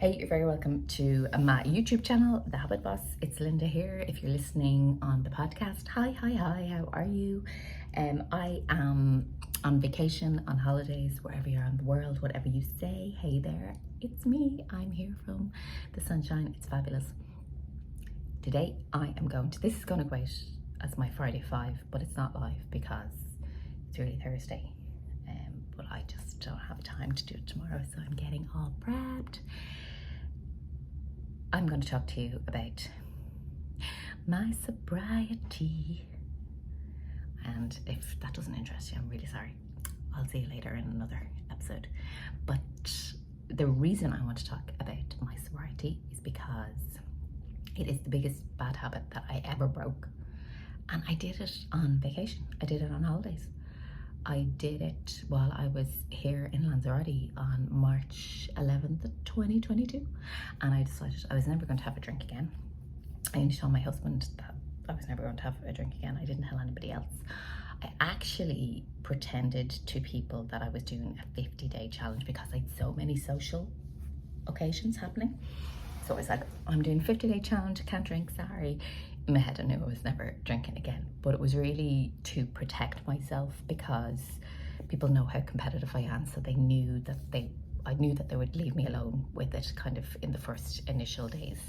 Hey, you're very welcome to my YouTube channel, The Habit Boss. It's Linda here. If you're listening on the podcast, hi, how are you? I am on vacation, on holidays, wherever you are in the world, whatever you say. Hey there, it's me. I'm here from the sunshine. It's fabulous. Today, this is going to go out as my Friday 5, but it's not live because it's really Thursday. But I just don't have time to do it tomorrow, so I'm getting all prepped. I'm going to talk to you about my sobriety. And if that doesn't interest you, I'm really sorry. I'll see you later in another episode. But the reason I want to talk about my sobriety is because it is the biggest bad habit that I ever broke. And I did it on vacation. I did it on holidays. I did it while I was here in Lanzarote on March 11th, 2022. And I decided I was never going to have a drink again. I only told my husband that I was never going to have a drink again. I didn't tell anybody else. I actually pretended to people that I was doing a 50-day challenge because I had so many social occasions happening. So I was like, I'm doing a 50-day challenge, I can't drink, sorry. In my head I knew I was never drinking again, but it was really to protect myself because people know how competitive I am, so I knew that they would leave me alone with it kind of in the first initial days.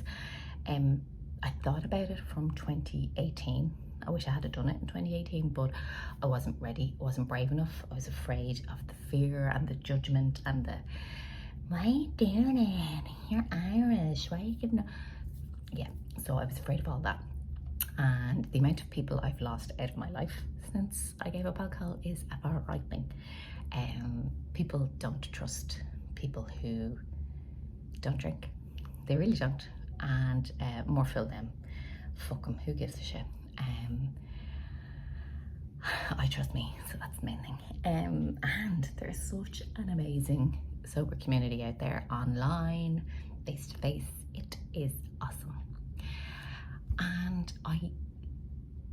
I thought about it from 2018. I wish I had done it in 2018, but I wasn't ready, I wasn't brave enough. I was afraid of the fear and the judgment and the, why are you doing it? You're Irish, why are you giving up? Yeah, so I was afraid of all that. And the amount of people I've lost out of my life since I gave up alcohol is about frightening. People don't trust people who don't drink. They really don't. And more fill them. Fuck them, who gives a shit? I trust me, so that's the main thing. And there's such an amazing sober community out there, online, face to face. It is awesome. And I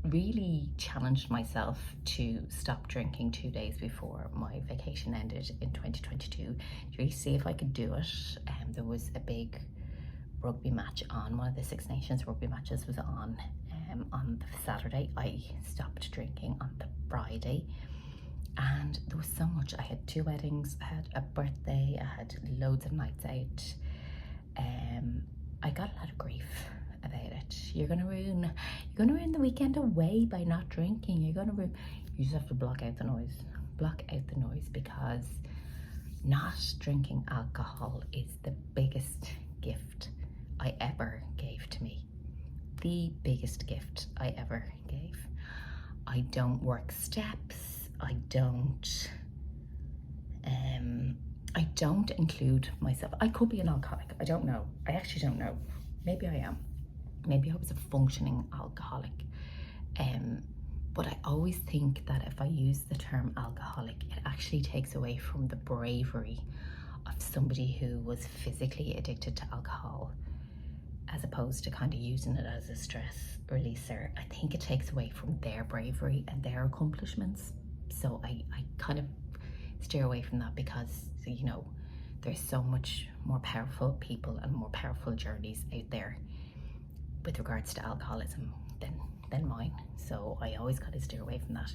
really challenged myself to stop drinking 2 days before my vacation ended in 2022 to really see if I could do it. There was a big rugby match on, one of the Six Nations rugby matches was on the Saturday. I stopped drinking on the Friday, and there was so much. I had 2 weddings, I had a birthday, I had loads of nights out. I got a lot of grief about it. You're gonna ruin the weekend away by not drinking. You just have to block out the noise, because not drinking alcohol is the biggest gift I ever gave to me. The biggest gift I ever gave. I don't work steps. I don't include myself. I could be an alcoholic. I don't know. I actually don't know. Maybe I am. Maybe I was a functioning alcoholic. But I always think that if I use the term alcoholic, it actually takes away from the bravery of somebody who was physically addicted to alcohol, as opposed to kind of using it as a stress releaser. I think it takes away from their bravery and their accomplishments. So I kind of steer away from that because, you know, there's so much more powerful people and more powerful journeys out there with regards to alcoholism than mine. So I always got to steer away from that.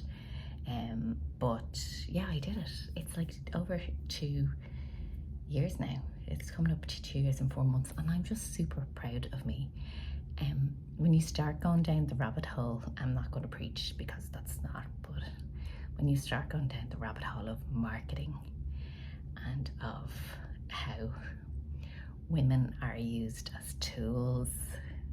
But yeah, I did it. It's like over 2 years now. It's coming up to 2 years and 4 months, and I'm just super proud of me. When you start going down the rabbit hole, I'm not going to preach because that's not, but when you start going down the rabbit hole of marketing and of how women are used as tools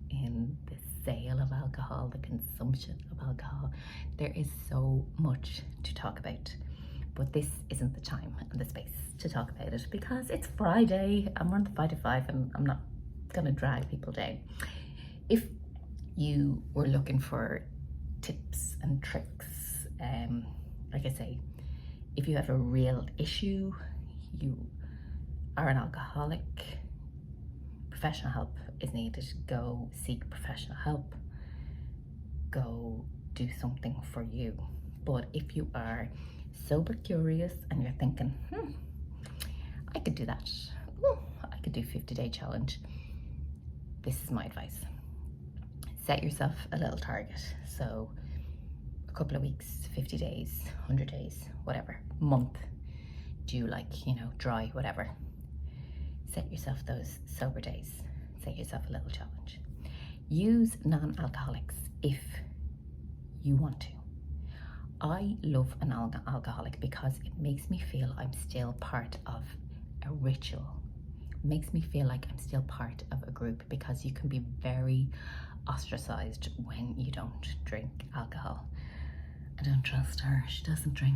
in the sale of alcohol, the consumption of alcohol, there is so much to talk about. But this isn't the time and the space to talk about it because it's Friday and we're on the 5 to 5 and I'm not going to drag people down. If you were looking for tips and tricks, like I say, if you have a real issue, you are an alcoholic, professional help is needed. Go seek professional help. Go do something for you. But if you are sober curious and you're thinking, I could do that. I could do 50-day challenge. This is my advice. Set yourself a little target. So a couple of weeks, 50 days, 100 days, whatever, month. Do like, you know, dry, whatever. Set yourself those sober days. Set yourself a little challenge. Use non-alcoholics if you want to. I love an alcoholic because it makes me feel I'm still part of a ritual. It makes me feel like I'm still part of a group, because you can be very ostracized when you don't drink alcohol. I don't trust her, she doesn't drink.